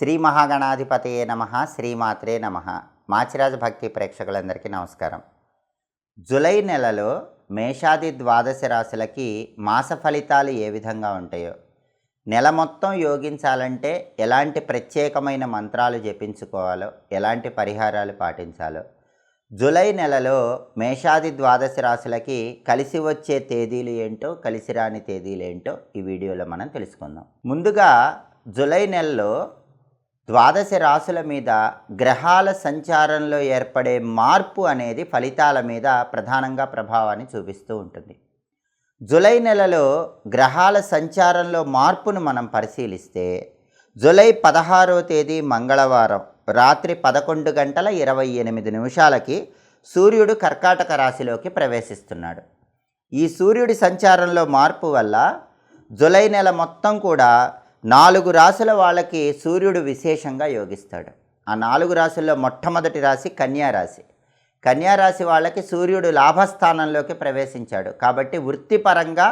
శ్రీ మహాగణాధిపతయే నమః, శ్రీమాత్రే నమః. మాచిరాజ భక్తి ప్రేక్షకులందరికీ నమస్కారం. జూలై నెలలో మేషాది ద్వాదశ రాశులకి మాస ఫలితాలు ఏ విధంగా ఉంటాయో, నెల మొత్తం యోగించాలంటే ఎలాంటి ప్రత్యేకమైన మంత్రాలు జపించుకోవాలో, ఎలాంటి పరిహారాలు పాటించాలో, జూలై నెలలో మేషాది ద్వాదశ రాశులకి కలిసి వచ్చే తేదీలు ఏంటో, కలిసి రాని తేదీలు ఏంటో ఈ వీడియోలో మనం తెలుసుకుందాం. ముందుగా జూలై నెలలో ద్వాదశ రాశుల మీద గ్రహాల సంచారంలో ఏర్పడే మార్పు అనేది ఫలితాల మీద ప్రధానంగా ప్రభావాన్ని చూపిస్తూ ఉంటుంది. జూలై నెలలో గ్రహాల సంచారంలో మార్పును మనం పరిశీలిస్తే, జూలై 16వ తేదీ మంగళవారం రాత్రి 11:28 సూర్యుడు కర్కాటక రాశిలోకి ప్రవేశిస్తున్నాడు. ఈ సూర్యుడి సంచారంలో మార్పు వల్ల జూలై నెల మొత్తం కూడా 4 రాశుల వాళ్ళకి సూర్యుడు విశేషంగా యోగిస్తాడు. ఆ 4 రాశుల్లో మొట్టమొదటి రాశి కన్యారాశి. కన్యారాశి వాళ్ళకి సూర్యుడు లాభస్థానంలోకి ప్రవేశించాడు. కాబట్టి వృత్తిపరంగా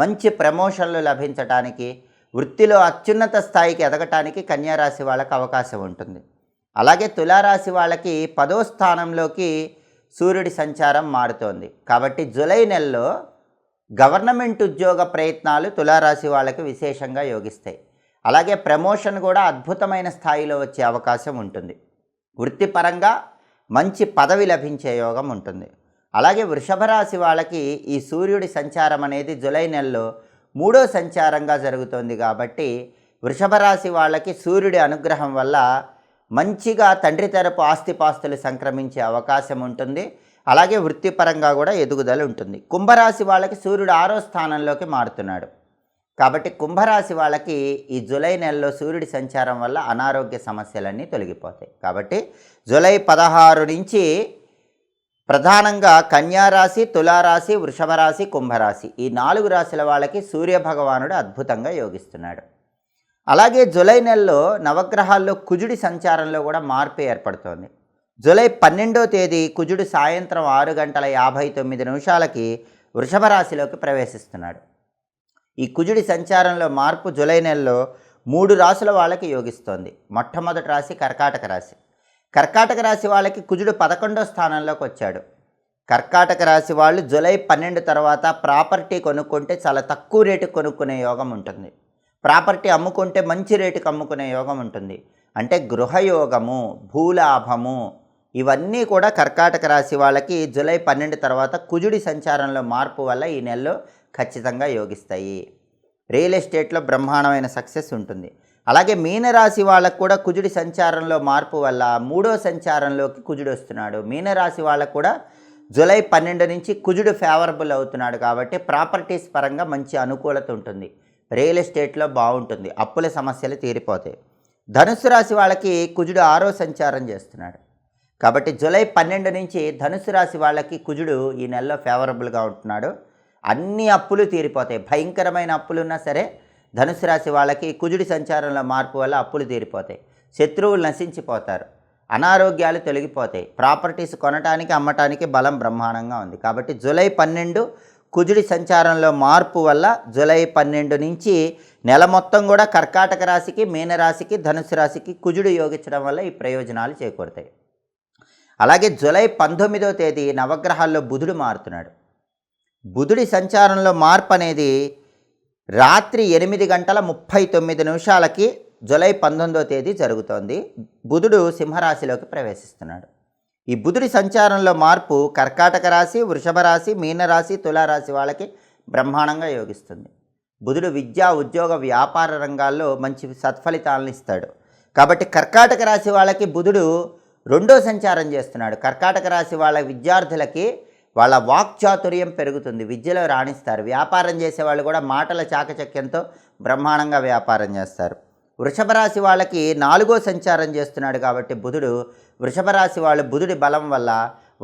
మంచి ప్రమోషన్లు లభించడానికి, వృత్తిలో అత్యున్నత స్థాయికి ఎదగటానికి కన్యారాశి వాళ్ళకి అవకాశం ఉంటుంది. అలాగే తులారాశి వాళ్ళకి 10వ స్థానంలోకి సూర్యుడి సంచారం మారుతోంది. కాబట్టి జూలై నెలలో గవర్నమెంట్ ఉద్యోగ ప్రయత్నాలు తులారాశి వాళ్ళకి విశేషంగా యోగిస్తాయి. అలాగే ప్రమోషన్ కూడా అద్భుతమైన స్థాయిలో వచ్చే అవకాశం ఉంటుంది. వృత్తిపరంగా మంచి పదవి లభించే యోగం ఉంటుంది. అలాగే వృషభ రాశి వాళ్ళకి ఈ సూర్యుడి సంచారం అనేది జూలై నెలలో 3వ సంచారంగా జరుగుతోంది. కాబట్టి వృషభ రాశి వాళ్ళకి సూర్యుడి అనుగ్రహం వల్ల మంచిగా తండ్రి తరపు ఆస్తిపాస్తులు సంక్రమించే అవకాశం ఉంటుంది. అలాగే వృత్తిపరంగా కూడా ఎదుగుదల ఉంటుంది. కుంభరాశి వాళ్ళకి సూర్యుడు 6వ స్థానంలోకి మారుతున్నాడు. కాబట్టి కుంభరాశి వాళ్ళకి ఈ జూలై నెలలో సూర్యుడి సంచారం వల్ల అనారోగ్య సమస్యలన్నీ తొలగిపోతాయి. కాబట్టి జూలై 16 నుంచి ప్రధానంగా కన్యారాశి, తులారాశి, వృషభ రాశి, కుంభరాశి ఈ 4 రాశుల వాళ్ళకి సూర్యభగవానుడు అద్భుతంగా యోగిస్తున్నాడు. అలాగే జూలై నెలలో నవగ్రహాల్లో కుజుడి సంచారంలో కూడా మార్పు ఏర్పడుతోంది. జూలై 12వ తేదీ కుజుడు సాయంత్రం 6:59 వృషభ రాశిలోకి ప్రవేశిస్తున్నాడు. ఈ కుజుడి సంచారంలో మార్పు జూలై నెలలో 3 రాశుల వాళ్ళకి యోగిస్తోంది. మొట్టమొదటి రాశి కర్కాటక రాశి. కర్కాటక రాశి వాళ్ళకి కుజుడు 11వ స్థానంలోకి వచ్చాడు. కర్కాటక రాశి వాళ్ళు జూలై 12 తర్వాత ప్రాపర్టీ కొనుక్కుంటే చాలా తక్కువ రేటుకు కొనుక్కునే యోగం ఉంటుంది. ప్రాపర్టీ అమ్ముకుంటే మంచి రేటుకు అమ్ముకునే యోగం ఉంటుంది. అంటే గృహయోగము, భూలాభము ఇవన్నీ కూడా కర్కాటక రాశి వాళ్ళకి జూలై 12 తర్వాత కుజుడి సంచారంలో మార్పు వల్ల ఈ నెలలో ఖచ్చితంగా యోగిస్తాయి. రియల్ ఎస్టేట్లో బ్రహ్మాండమైన సక్సెస్ ఉంటుంది. అలాగే మీనరాశి వాళ్ళకు కూడా కుజుడి సంచారంలో మార్పు వల్ల 3వ సంచారంలోకి కుజుడు వస్తున్నాడు. మీనరాశి వాళ్ళకు కూడా జూలై 12 నుంచి కుజుడు ఫేవరబుల్ అవుతున్నాడు. కాబట్టి ప్రాపర్టీస్ పరంగా మంచి అనుకూలత ఉంటుంది. రియల్ ఎస్టేట్లో బాగుంటుంది. అప్పుల సమస్యలు తీరిపోతాయి. ధనుస్సు రాశి వాళ్ళకి కుజుడు 6వ సంచారం చేస్తున్నాడు. కాబట్టి జూలై 12 నుంచి ధనుస్సు రాశి వాళ్ళకి కుజుడు ఈ నెలలో ఫేవరబుల్గా ఉంటున్నాడు. అన్ని అప్పులు తీరిపోతాయి. భయంకరమైన అప్పులు ఉన్నా సరే ధనుసు రాశి వాళ్ళకి కుజుడి సంచారంలో మార్పు వల్ల అప్పులు తీరిపోతాయి. శత్రువులు నశించిపోతారు. అనారోగ్యాలు తొలగిపోతాయి. ప్రాపర్టీస్ కొనటానికి, అమ్మటానికి బలం బ్రహ్మాండంగా ఉంది. కాబట్టి జూలై 12 కుజుడి సంచారంలో మార్పు వల్ల జూలై 12 నుంచి నెల మొత్తం కూడా కర్కాటక రాశికి, మీనరాశికి, ధనుసు రాశికి కుజుడు యోగించడం వల్ల ఈ ప్రయోజనాలు చేకూరుతాయి. అలాగే జూలై 19వ తేదీ నవగ్రహాల్లో బుధుడు మారుతున్నాడు. బుధుడి సంచారంలో మార్పు అనేది రాత్రి 8:39 జూలై 19వ తేదీ జరుగుతోంది. బుధుడు సింహరాశిలోకి ప్రవేశిస్తున్నాడు. ఈ బుధుడి సంచారంలో మార్పు కర్కాటక రాశి, వృషభ రాశి, మీనరాశి, తులారాశి వాళ్ళకి బ్రహ్మాండంగా యోగిస్తుంది. బుధుడు విద్యా, ఉద్యోగ, వ్యాపార రంగాల్లో మంచి సత్ఫలితాలను ఇస్తాడు. కాబట్టి కర్కాటక రాశి వాళ్ళకి బుధుడు 2వ సంచారం చేస్తున్నాడు. కర్కాటక రాశి వాళ్ళ విద్యార్థులకి వాళ్ళ వాక్చాతుర్యం పెరుగుతుంది. విద్యలో రాణిస్తారు. వ్యాపారం చేసేవాళ్ళు కూడా మాటల చాకచక్యంతో బ్రహ్మాండంగా వ్యాపారం చేస్తారు. వృషభ రాశి వాళ్ళకి 4వ సంచారం చేస్తున్నాడు. కాబట్టి బుధుడు వృషభ రాశి వాళ్ళు బుధుడి బలం వల్ల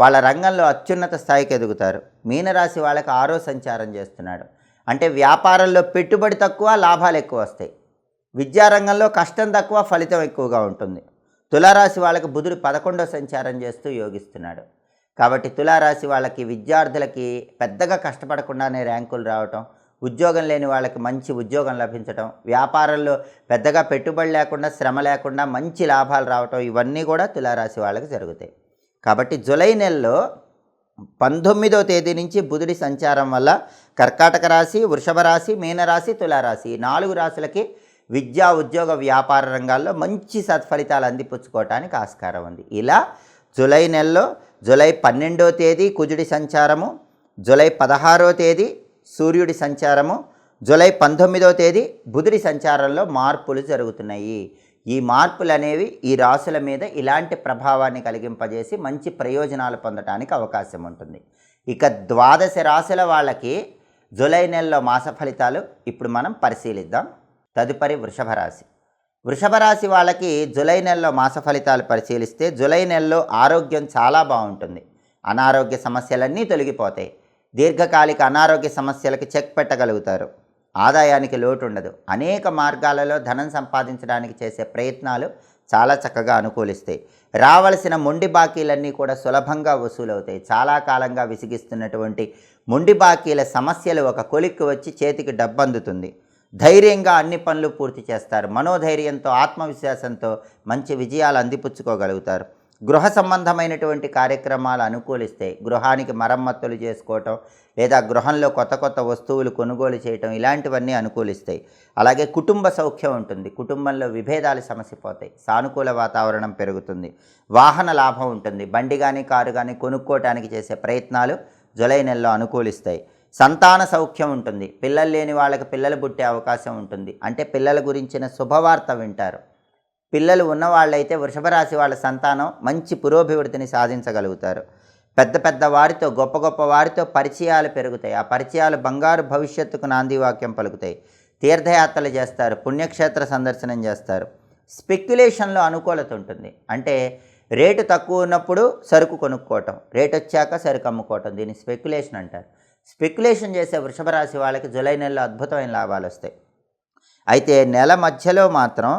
వాళ్ళ రంగంలో అత్యున్నత స్థాయికి ఎదుగుతారు. మీనరాశి వాళ్ళకి 6వ సంచారం చేస్తున్నాడు. అంటే వ్యాపారంలో పెట్టుబడి తక్కువ, లాభాలు ఎక్కువ వస్తాయి. విద్యారంగంలో కష్టం తక్కువ, ఫలితం ఎక్కువగా ఉంటుంది. తులారాశి వాళ్ళకి బుధుడు 11వ సంచారం చేస్తూ యోగిస్తున్నాడు. కాబట్టి తులారాశి వాళ్ళకి, విద్యార్థులకి పెద్దగా కష్టపడకుండానే ర్యాంకులు రావటం, ఉద్యోగం లేని వాళ్ళకి మంచి ఉద్యోగం లభించడం, వ్యాపారంలో పెద్దగా పెట్టుబడి లేకుండా శ్రమ లేకుండా మంచి లాభాలు రావటం, ఇవన్నీ కూడా తులారాశి వాళ్ళకి జరుగుతాయి. కాబట్టి జూలై నెలలో 19వ తేదీ నుంచి బుధుడి సంచారం వల్ల కర్కాటక రాశి, వృషభ రాశి, మీనరాశి, తులారాశి ఈ 4 రాశులకి విద్యా, ఉద్యోగ, వ్యాపార రంగాల్లో మంచి సత్ఫలితాలు అందిపుచ్చుకోవటానికి ఆస్కారం ఉంది. ఇలా జూలై నెలలో జూలై 12వ తేదీ కుజుడి సంచారము, జూలై 16వ తేదీ సూర్యుడి సంచారము, జూలై 19వ తేదీ బుధుడి సంచారంలో మార్పులు జరుగుతున్నాయి. ఈ మార్పులు అనేవి ఈ రాశుల మీద ఇలాంటి ప్రభావాన్ని కలిగింపజేసి మంచి ప్రయోజనాలు పొందడానికి అవకాశం ఉంటుంది. ఇక 12 రాశుల వాళ్ళకి జూలై నెలలో మాస ఫలితాలు ఇప్పుడు మనం పరిశీలిద్దాం. తదుపరి వృషభ రాశి. వృషభ రాశి వాళ్ళకి జూలై నెలలో మాస ఫలితాలు పరిశీలిస్తే జూలై నెలలో ఆరోగ్యం చాలా బాగుంటుంది. అనారోగ్య సమస్యలన్నీ తొలగిపోతాయి. దీర్ఘకాలిక అనారోగ్య సమస్యలకు చెక్ పెట్టగలుగుతారు. ఆదాయానికి లోటు ఉండదు. అనేక మార్గాలలో ధనం సంపాదించడానికి చేసే ప్రయత్నాలు చాలా చక్కగా అనుకూలిస్తాయి. రావలసిన మొండి బాకీలన్నీ కూడా సులభంగా వసూలవుతాయి. చాలా కాలంగా విసిగిస్తున్నటువంటి మొండి బాకీల సమస్యలు ఒక కొలిక్కి వచ్చి చేతికి డబ్బు అందుతుంది. ధైర్యంగా అన్ని పనులు పూర్తి చేస్తారు. మనోధైర్యంతో, ఆత్మవిశ్వాసంతో మంచి విజయాలు అందిపుచ్చుకోగలుగుతారు. గృహ సంబంధమైనటువంటి కార్యక్రమాలు అనుకూలిస్తాయి. గృహానికి మరమ్మతులు చేసుకోవటం లేదా గృహంలో కొత్త కొత్త వస్తువులు కొనుగోలు చేయటం ఇలాంటివన్నీ అనుకూలిస్తాయి. అలాగే కుటుంబ సౌఖ్యం ఉంటుంది. కుటుంబంలో విభేదాలు సమసిపోతాయి. సానుకూల వాతావరణం పెరుగుతుంది. వాహన లాభం ఉంటుంది. బండి కానీ కారు కానీ కొనుక్కోవటానికి చేసే ప్రయత్నాలు జూలై నెలలో అనుకూలిస్తాయి. సంతాన సౌఖ్యం ఉంటుంది. పిల్లలు లేని వాళ్ళకి పిల్లలు పుట్టే అవకాశం ఉంటుంది. అంటే పిల్లల గురించిన శుభవార్త వింటారు. పిల్లలు ఉన్నవాళ్ళైతే వృషభ రాశి వాళ్ళ సంతానం మంచి పురోభివృద్ధిని సాధించగలుగుతారు. పెద్ద పెద్ద వారితో, గొప్ప గొప్ప వారితో పరిచయాలు పెరుగుతాయి. ఆ పరిచయాలు బంగారు భవిష్యత్తుకు నాంది వాక్యం పలుకుతాయి. తీర్థయాత్రలు చేస్తారు. పుణ్యక్షేత్ర సందర్శనం చేస్తారు. స్పెక్యులేషన్లో అనుకూలత ఉంటుంది. అంటే రేటు తక్కువ ఉన్నప్పుడు సరుకు కొనుక్కోవటం, రేటు వచ్చాక సరుకు అమ్ముకోవటం, దీన్ని స్పెక్యులేషన్ అంటారు. స్పెక్యులేషన్ చేసే వృషభ రాశి వాళ్ళకి జూలై నెలలో అద్భుతమైన లాభాలు వస్తాయి. అయితే నెల మధ్యలో మాత్రం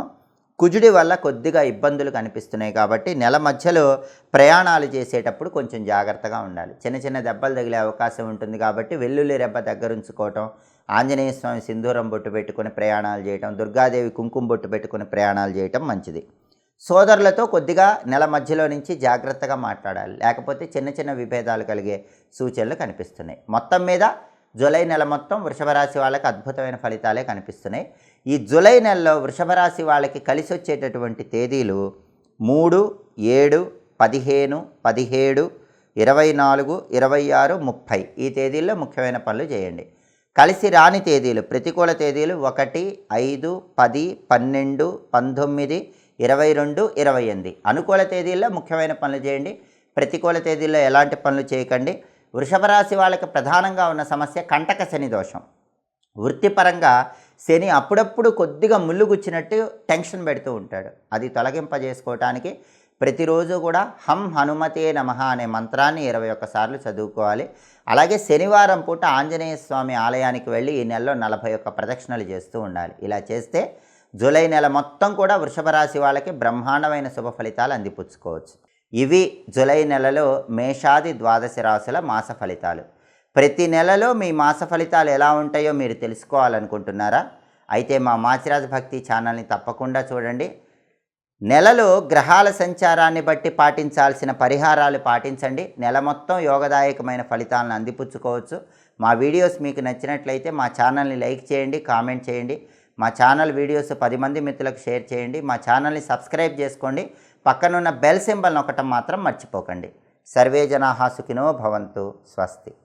కుజుడి వల్ల కొద్దిగా ఇబ్బందులు కనిపిస్తున్నాయి. కాబట్టి నెల మధ్యలో ప్రయాణాలు చేసేటప్పుడు కొంచెం జాగ్రత్తగా ఉండాలి. చిన్న చిన్న దెబ్బలు తగిలే అవకాశం ఉంటుంది. కాబట్టి వెల్లుల్లి రెబ్బ దగ్గరుంచుకోవటం, ఆంజనేయ స్వామి సింధూరం బొట్టు పెట్టుకుని ప్రయాణాలు చేయటం, దుర్గాదేవి కుంకుమ బొట్టు పెట్టుకుని ప్రయాణాలు చేయటం మంచిది. సోదరులతో కొద్దిగా నెల మధ్యలో నుంచి జాగ్రత్తగా మాట్లాడాలి. లేకపోతే చిన్న చిన్న విభేదాలు కలిగే సూచనలు కనిపిస్తున్నాయి. మొత్తం మీద జూలై నెల మొత్తం వృషభ రాశి వాళ్ళకి అద్భుతమైన ఫలితాలే కనిపిస్తున్నాయి. ఈ జూలై నెలలో వృషభ రాశి వాళ్ళకి కలిసి వచ్చేటటువంటి తేదీలు 3, 7, 15, 17, 24, 26, 30 ఈ తేదీల్లో ముఖ్యమైన పనులు చేయండి. కలిసి రాని తేదీలు, ప్రతికూల తేదీలు 1, 5, 10, 12, 19, 22, 28 అనుకూల తేదీల్లో ముఖ్యమైన పనులు చేయండి. ప్రతికూల తేదీల్లో ఎలాంటి పనులు చేయకండి. వృషభ రాశి వాళ్ళకి ప్రధానంగా ఉన్న సమస్య కంటక శని దోషం. వృత్తిపరంగా శని అప్పుడప్పుడు కొద్దిగా ముళ్ళు గుచ్చినట్టు టెన్షన్ పెడుతూ ఉంటాడు. అది తొలగింపజేసుకోవటానికి ప్రతిరోజు కూడా హం హనుమతే నమః అనే మంత్రాన్ని 21 సార్లు చదువుకోవాలి. అలాగే శనివారం పూట ఆంజనేయ స్వామి ఆలయానికి వెళ్ళి ఈ నెలలో 41 ప్రదక్షిణలు చేస్తూ ఉండాలి. ఇలా చేస్తే జూలై నెల మొత్తం కూడా వృషభ రాశి వాళ్ళకి బ్రహ్మాండమైన శుభ ఫలితాలు అందిపుచ్చుకోవచ్చు. ఇవి జూలై నెలలో మేషాది 12 రాశుల మాస ఫలితాలు. ప్రతి నెలలో మీ మాస ఫలితాలు ఎలా ఉంటాయో మీరు తెలుసుకోవాలనుకుంటున్నారా? అయితే మా మాచిరాజు భక్తి ఛానల్ని తప్పకుండా చూడండి. నెలలో గ్రహాల సంచారాన్ని బట్టి పాటించాల్సిన పరిహారాలు పాటించండి. నెల మొత్తం యోగదాయకమైన ఫలితాలను అందిపుచ్చుకోవచ్చు. మా వీడియోస్ మీకు నచ్చినట్లయితే మా ఛానల్ని లైక్ చేయండి, కామెంట్ చేయండి. మా ఛానల్ వీడియోస్ 10 మంది మిత్రులకు షేర్ చేయండి. మా ఛానల్ని సబ్స్క్రైబ్ చేసుకోండి. పక్కనున్న బెల్ సింబల్ నొక్కటం మాత్రం మర్చిపోకండి. సర్వే జనాః సుఖినో భవంతు. స్వస్తి.